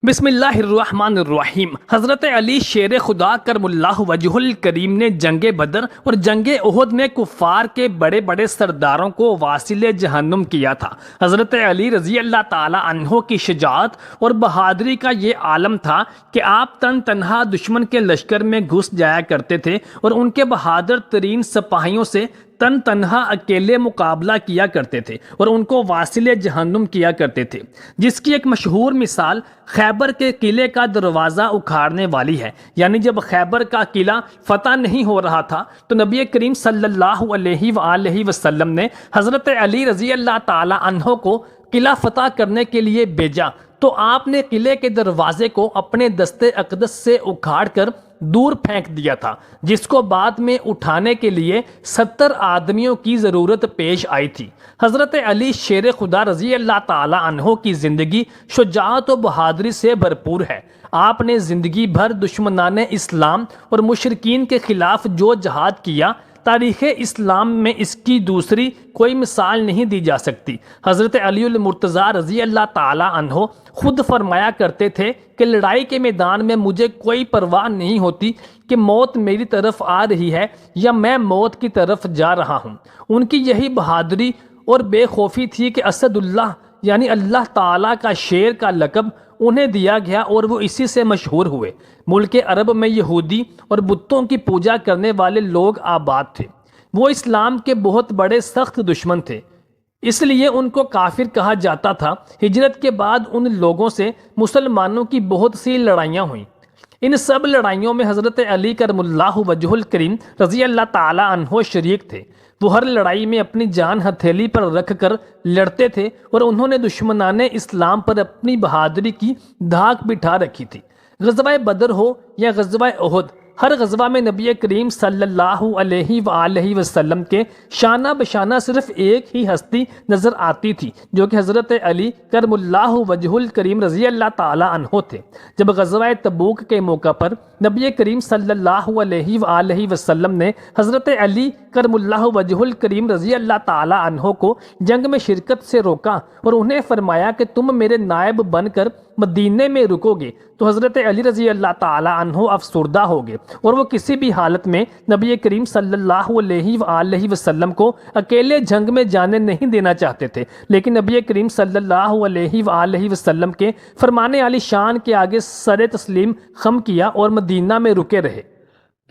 بسم اللہ الرحمن الرحیم۔ حضرت علی شیر خدا کرم اللہ وجہ الکریم نے جنگ بدر اور جنگ احد میں کفار کے بڑے بڑے سرداروں کو واصل جہنم کیا تھا۔ حضرت علی رضی اللہ تعالی عنہ کی شجاعت اور بہادری کا یہ عالم تھا کہ آپ تن تنہا دشمن کے لشکر میں گھس جایا کرتے تھے اور ان کے بہادر ترین سپاہیوں سے تن تنہا اکیلے مقابلہ کیا کرتے تھے اور ان کو واصل جہنم کیا کرتے تھے، جس کی ایک مشہور مثال خیبر کے قلعے کا دروازہ اکھاڑنے والی ہے۔ یعنی جب خیبر کا قلعہ فتح نہیں ہو رہا تھا تو نبی کریم صلی اللہ علیہ وآلہ وسلم نے حضرت علی رضی اللہ تعالی عنہ کو قلعہ فتح کرنے کے لیے بھیجا، تو آپ نے قلعے کے دروازے کو اپنے دست اقدس سے اکھاڑ کر دور پھینک دیا تھا، جس کو بعد میں اٹھانے کے لیے 70 آدمیوں کی ضرورت پیش آئی تھی۔ حضرت علی شیر خدا رضی اللہ تعالی عنہ کی زندگی شجاعت و بہادری سے بھرپور ہے۔ آپ نے زندگی بھر دشمنان اسلام اور مشرکین کے خلاف جو جہاد کیا، تاریخ اسلام میں اس کی دوسری کوئی مثال نہیں دی جا سکتی۔ حضرت علی المرتضیٰ رضی اللہ تعالی عنہ خود فرمایا کرتے تھے کہ لڑائی کے میدان میں مجھے کوئی پرواہ نہیں ہوتی کہ موت میری طرف آ رہی ہے یا میں موت کی طرف جا رہا ہوں۔ ان کی یہی بہادری اور بے خوفی تھی کہ اسد اللہ یعنی اللہ تعالیٰ کا شیر کا لقب انہیں دیا گیا اور وہ اسی سے مشہور ہوئے۔ ملک عرب میں یہودی اور بتوں کی پوجا کرنے والے لوگ آباد تھے۔ وہ اسلام کے بہت بڑے سخت دشمن تھے، اس لیے ان کو کافر کہا جاتا تھا۔ ہجرت کے بعد ان لوگوں سے مسلمانوں کی بہت سی لڑائیاں ہوئیں۔ ان سب لڑائیوں میں حضرت علی کرم اللہ وجہ الکریم رضی اللہ تعالی عنہ شریک تھے۔ وہ ہر لڑائی میں اپنی جان ہتھیلی پر رکھ کر لڑتے تھے اور انہوں نے دشمنان اسلام پر اپنی بہادری کی دھاک بٹھا رکھی تھی۔ غزوہ بدر ہو یا غزوہ احد، ہر غزوہ میں نبی کریم صلی اللہ علیہ وآلہ وسلم کے شانہ بشانہ صرف ایک ہی ہستی نظر آتی تھی، جو کہ حضرت علی کرم اللہ وجہ الکریم رضی اللہ تعالی عنہ تھے۔ جب غزوہ تبوک کے موقع پر نبی کریم صلی اللہ علیہ وآلہ وسلم نے حضرت علی کرم اللہ وجہ الکریم رضی اللہ تعالی عنہ کو جنگ میں شرکت سے روکا اور انہیں فرمایا کہ تم میرے نائب بن کر مدینے میں رکو گے، تو حضرت علی رضی اللہ تعالی عنہ افسردہ ہو گئے اور وہ کسی بھی حالت میں نبی کریم صلی اللہ علیہ وآلہ وسلم کو اکیلے جنگ میں جانے نہیں دینا چاہتے تھے، لیکن نبی کریم صلی اللہ علیہ وآلہ وسلم کے فرمان علی شان کے آگے سر تسلیم خم کیا اور مدینہ میں رکے رہے۔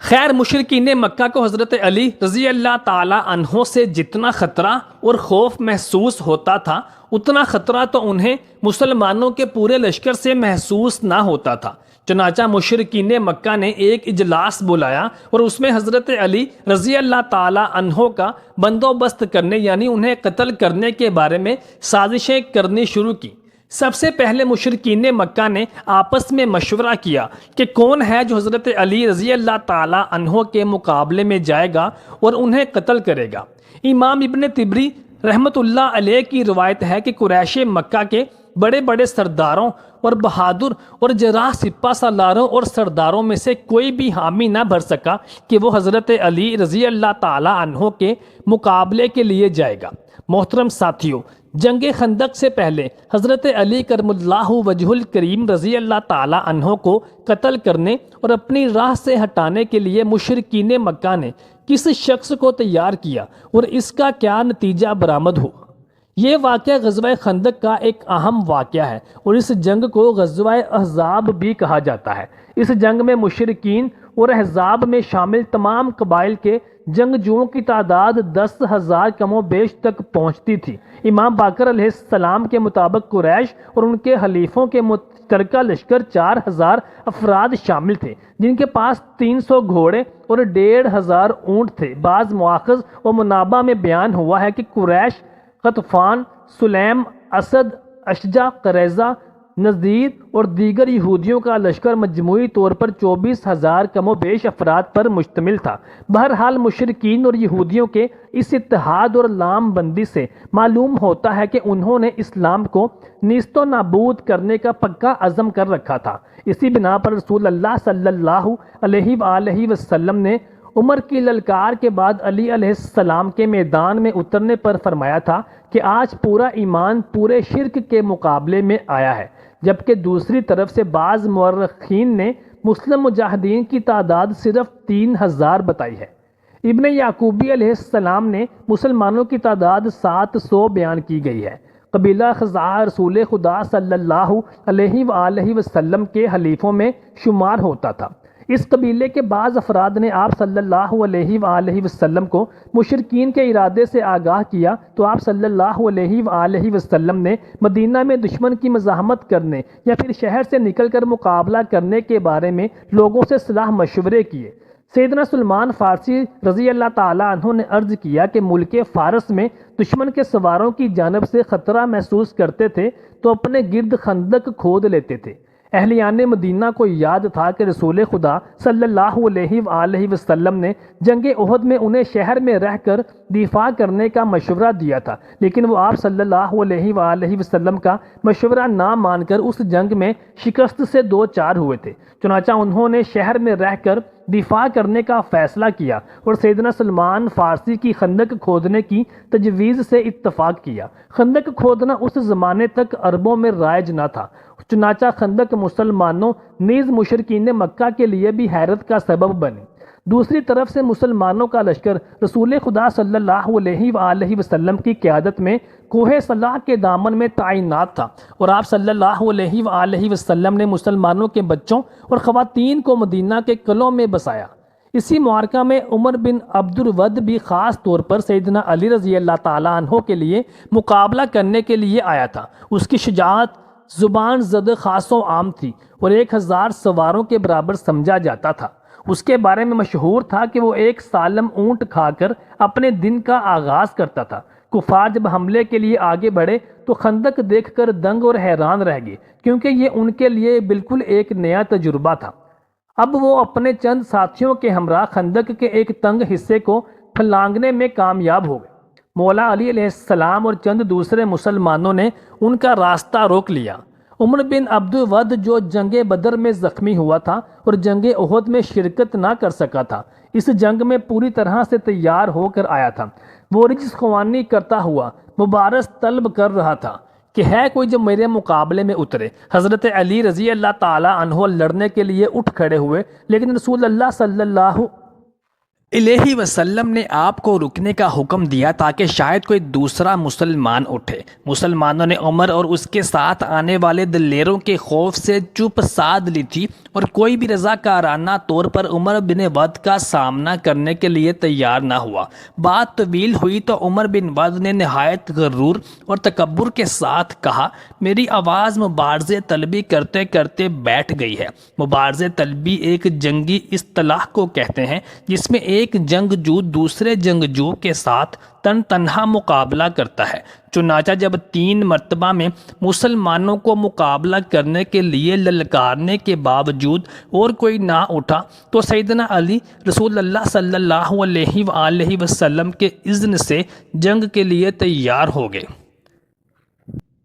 خیر، مشرکین مکہ کو حضرت علی رضی اللہ تعالی عنہ سے جتنا خطرہ اور خوف محسوس ہوتا تھا، اتنا خطرہ تو انہیں مسلمانوں کے پورے لشکر سے محسوس نہ ہوتا تھا۔ چنانچہ مشرکین مکہ نے ایک اجلاس بلایا اور اس میں حضرت علی رضی اللہ تعالی عنہ کا بندوبست کرنے یعنی انہیں قتل کرنے کے بارے میں سازشیں کرنی شروع کی۔ سب سے پہلے مشرکین مکہ نے آپس میں مشورہ کیا کہ کون ہے جو حضرت علی رضی اللہ تعالی عنہ کے مقابلے میں جائے گا اور انہیں قتل کرے گا۔ امام ابن طبری رحمت اللہ علیہ کی روایت ہے کہ قریش مکہ کے بڑے بڑے سرداروں اور بہادر اور جراح سپہ سالاروں اور سرداروں میں سے کوئی بھی حامی نہ بھر سکا کہ وہ حضرت علی رضی اللہ تعالی عنہ کے مقابلے کے لیے جائے گا۔ محترم ساتھیوں، جنگ خندق سے پہلے حضرت علی کرم اللہ وجہ الکریم رضی اللہ تعالی عنہ کو قتل کرنے اور اپنی راہ سے ہٹانے کے لیے مشرکین مکہ نے کس شخص کو تیار کیا اور اس کا کیا نتیجہ برآمد ہوا؟ یہ واقعہ غزوہ خندق کا ایک اہم واقعہ ہے اور اس جنگ کو غزوہ احزاب بھی کہا جاتا ہے۔ اس جنگ میں مشرکین اور احزاب میں شامل تمام قبائل کے جنگجوؤں کی تعداد 10,000 کم و بیش تک پہنچتی تھی۔ امام باقر علیہ السلام کے مطابق قریش اور ان کے حلیفوں کے مشترکہ لشکر 4,000 افراد شامل تھے، جن کے پاس 300 گھوڑے اور 1,500 اونٹ تھے۔ بعض مواخذ و منابع میں بیان ہوا ہے کہ قریش، غطفان، سلیم، اسد، اشجع، قریظہ، نذیر اور دیگر یہودیوں کا لشکر مجموعی طور پر 24,000 کم و بیش افراد پر مشتمل تھا۔ بہرحال مشرکین اور یہودیوں کے اس اتحاد اور لام بندی سے معلوم ہوتا ہے کہ انہوں نے اسلام کو نیست و نابود کرنے کا پکا عزم کر رکھا تھا۔ اسی بنا پر رسول اللہ صلی اللہ علیہ وآلہ وسلم نے عمر کی للکار کے بعد علی علیہ السلام کے میدان میں اترنے پر فرمایا تھا کہ آج پورا ایمان پورے شرک کے مقابلے میں آیا ہے۔ جبکہ دوسری طرف سے بعض مورخین نے مسلم مجاہدین کی تعداد صرف 3000 بتائی ہے۔ ابن یعقوبی علیہ السلام نے مسلمانوں کی تعداد 700 بیان کی گئی ہے۔ قبیلہ خزاعہ رسول خدا صلی اللہ علیہ وآلہ وسلم کے حلیفوں میں شمار ہوتا تھا۔ اس قبیلے کے بعض افراد نے آپ صلی اللہ علیہ وآلہ وسلم کو مشرکین کے ارادے سے آگاہ کیا تو آپ صلی اللہ علیہ وآلہ وسلم نے مدینہ میں دشمن کی مزاحمت کرنے یا پھر شہر سے نکل کر مقابلہ کرنے کے بارے میں لوگوں سے صلاح مشورے کیے۔ سیدنا سلمان فارسی رضی اللہ تعالیٰ عنہ نے عرض کیا کہ ملک فارس میں دشمن کے سواروں کی جانب سے خطرہ محسوس کرتے تھے تو اپنے گرد خندق کھود لیتے تھے۔ اہلیان مدینہ کو یاد تھا کہ رسول خدا صلی اللہ علیہ وآلہ وسلم نے جنگ احد میں انہیں شہر میں رہ کر دفاع کرنے کا مشورہ دیا تھا، لیکن وہ آپ صلی اللہ علیہ وآلہ وسلم کا مشورہ نہ مان کر اس جنگ میں شکست سے دوچار ہوئے تھے۔ چنانچہ انہوں نے شہر میں رہ کر دفاع کرنے کا فیصلہ کیا اور سیدنا سلمان فارسی کی خندق کھودنے کی تجویز سے اتفاق کیا۔ خندق کھودنا اس زمانے تک عربوں میں رائج نہ تھا، چنانچہ خندق مسلمانوں نیز مشرکین مکہ کے لیے بھی حیرت کا سبب بنی۔ دوسری طرف سے مسلمانوں کا لشکر رسول خدا صلی اللہ علیہ وآلہ وسلم کی قیادت میں کوہ صلاح کے دامن میں تعینات تھا اور آپ صلی اللہ علیہ وآلہ وسلم نے مسلمانوں کے بچوں اور خواتین کو مدینہ کے قلعوں میں بسایا۔ اسی معرکہ میں عمر بن عبد الود بھی خاص طور پر سیدنا علی رضی اللہ تعالیٰ عنہ کے لیے مقابلہ کرنے کے لیے آیا تھا۔ اس کی شجاعت زبان زد خاص و عام تھی اور 1000 سواروں کے برابر سمجھا جاتا تھا۔ اس کے بارے میں مشہور تھا کہ وہ ایک سالم اونٹ کھا کر اپنے دن کا آغاز کرتا تھا۔ کفار جب حملے کے لیے آگے بڑھے تو خندق دیکھ کر دنگ اور حیران رہ گئے، کیونکہ یہ ان کے لیے بالکل ایک نیا تجربہ تھا۔ اب وہ اپنے چند ساتھیوں کے ہمراہ خندق کے ایک تنگ حصے کو پھلانگنے میں کامیاب ہو گئے۔ مولا علی علیہ السلام اور چند دوسرے مسلمانوں نے ان کا راستہ روک لیا۔ عمر بن عبد الود جو جنگ بدر میں زخمی ہوا تھا اور جنگ احد میں شرکت نہ کر سکا تھا، اس جنگ میں پوری طرح سے تیار ہو کر آیا تھا۔ وہ رجس خوانی کرتا ہوا مبارز طلب کر رہا تھا کہ ہے کوئی جو میرے مقابلے میں اترے۔ حضرت علی رضی اللہ تعالیٰ عنہ لڑنے کے لیے اٹھ کھڑے ہوئے، لیکن رسول اللہ صلی اللہ علیہ وسلم نے آپ کو رکنے کا حکم دیا تاکہ شاید کوئی دوسرا مسلمان اٹھے۔ مسلمانوں نے عمر اور اس کے ساتھ آنے والے دلیروں کے خوف سے چپ سادھ لی تھی اور کوئی بھی رضاکارانہ طور پر عمر بن ود کا سامنا کرنے کے لیے تیار نہ ہوا۔ بات طویل ہوئی تو عمر بن ود نے نہایت غرور اور تکبر کے ساتھ کہا، میری آواز مبارزے طلبی کرتے کرتے بیٹھ گئی ہے۔ مبارزے طلبی ایک جنگی اصطلاح کو کہتے ہیں جس میں ایک جنگجو دوسرے جنگجو کے ساتھ تنہا مقابلہ کرتا ہے۔ چنانچہ جب 3 مرتبہ میں مسلمانوں کو مقابلہ کرنے کے لیے للکارنے کے باوجود اور کوئی نہ اٹھا تو سیدنا علی رسول اللہ صلی اللہ علیہ وآلہ وسلم کے اذن سے جنگ کے لیے تیار ہو گئے۔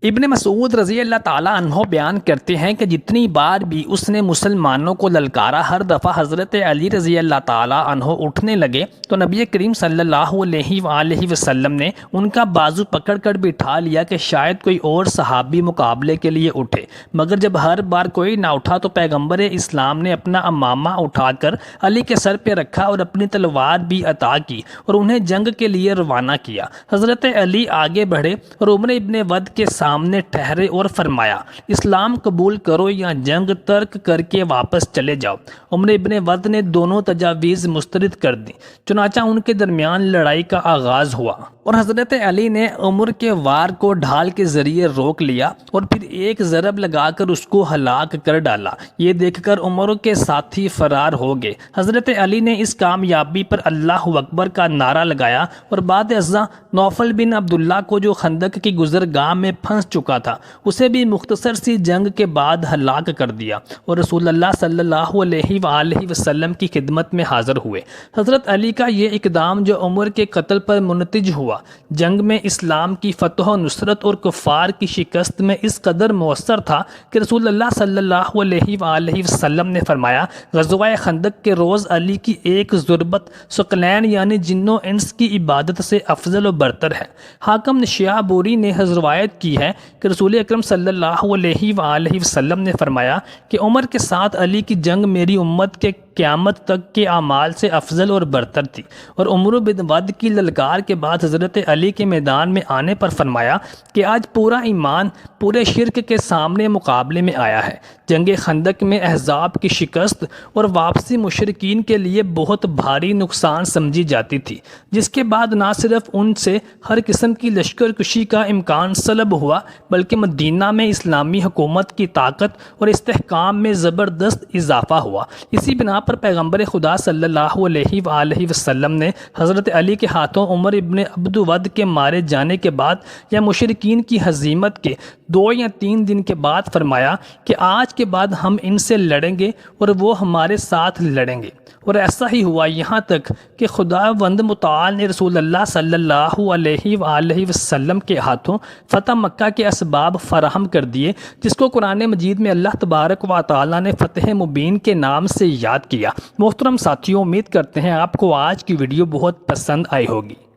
ابن مسعود رضی اللہ تعالیٰ عنہ بیان کرتے ہیں کہ جتنی بار بھی اس نے مسلمانوں کو للکارا، ہر دفعہ حضرت علی رضی اللہ تعالیٰ عنہ اٹھنے لگے تو نبی کریم صلی اللہ علیہ وآلہ وسلم نے ان کا بازو پکڑ کر بٹھا لیا کہ شاید کوئی اور صحابی مقابلے کے لیے اٹھے، مگر جب ہر بار کوئی نہ اٹھا تو پیغمبر اسلام نے اپنا امامہ اٹھا کر علی کے سر پہ رکھا اور اپنی تلوار بھی عطا کی اور انہیں جنگ کے لیے روانہ کیا۔ حضرت علی آگے بڑھے اور عمر ابن ود کے سامنے ٹھہرے اور فرمایا، اسلام قبول کرو یا جنگ ترک کر کے واپس چلے جاؤ۔ عمر ابن ود نے دونوں تجاویز مسترد کر دی، چنانچہ ان کے درمیان لڑائی کا آغاز ہوا اور حضرت علی نے عمر کے وار کو ڈھال کے ذریعے روک لیا اور پھر ایک ضرب لگا کر اس کو ہلاک کر ڈالا۔ یہ دیکھ کر عمر کے ساتھی فرار ہو گئے۔ حضرت علی نے اس کامیابی پر اللہ اکبر کا نعرہ لگایا اور بعد ازاں نوفل بن عبداللہ کو جو خندق کی گزرگاہ میں پھنس چکا تھا اسے بھی مختصر سی جنگ کے بعد ہلاک کر دیا اور رسول اللہ صلی اللہ علیہ وآلہ وسلم کی خدمت میں حاضر ہوئے۔ حضرت علی کا یہ اقدام جو عمر کے قتل پر منتج ہوا، جنگ میں اسلام کی فتح و نصرت اور کفار کی شکست میں اس قدر مؤثر تھا کہ رسول اللہ صلی اللہ علیہ وآلہ وسلم نے فرمایا، غزوہ خندق کے روز علی کی ایک ضربت ثقلین یعنی جن و انس کی عبادت سے افضل و برتر ہے۔ حاکم نشابوری نے روایت کی ہے ہے کہ رسول اکرم صلی اللہ علیہ وآلہ وسلم نے فرمایا کہ عمر کے ساتھ علی کی جنگ میری امت کے قیامت تک کے اعمال سے افضل اور برتر تھی، اور عمر بن ود کی للکار کے بعد حضرت علی کے میدان میں آنے پر فرمایا کہ آج پورا ایمان پورے شرک کے سامنے مقابلے میں آیا ہے۔ جنگ خندق میں احزاب کی شکست اور واپسی مشرکین کے لیے بہت بھاری نقصان سمجھی جاتی تھی، جس کے بعد نہ صرف ان سے ہر قسم کی لشکر کشی کا امکان سلب ہوا بلکہ مدینہ میں اسلامی حکومت کی طاقت اور استحکام میں زبردست اضافہ ہوا۔ اسی بنا پر پیغمبر خدا صلی اللہ علیہ وآلہ وسلم نے حضرت علی کے ہاتھوں عمر ابن عبد ود کے مارے جانے کے بعد یا مشرکین کی ہزیمت کے 2 یا 3 دن کے بعد فرمایا کہ آج کے بعد ہم ان سے لڑیں گے اور وہ ہمارے ساتھ لڑیں گے، اور ایسا ہی ہوا، یہاں تک کہ خداوند متعال نے رسول اللہ صلی اللہ علیہ وآلہ وسلم کے ہاتھوں فتح مکہ کے اسباب فراہم کر دیے، جس کو قرآن مجید میں اللہ تبارک و تعالی نے فتح مبین کے نام سے یاد کیا۔ محترم ساتھیوں، امید کرتے ہیں آپ کو آج کی ویڈیو بہت پسند آئی ہوگی۔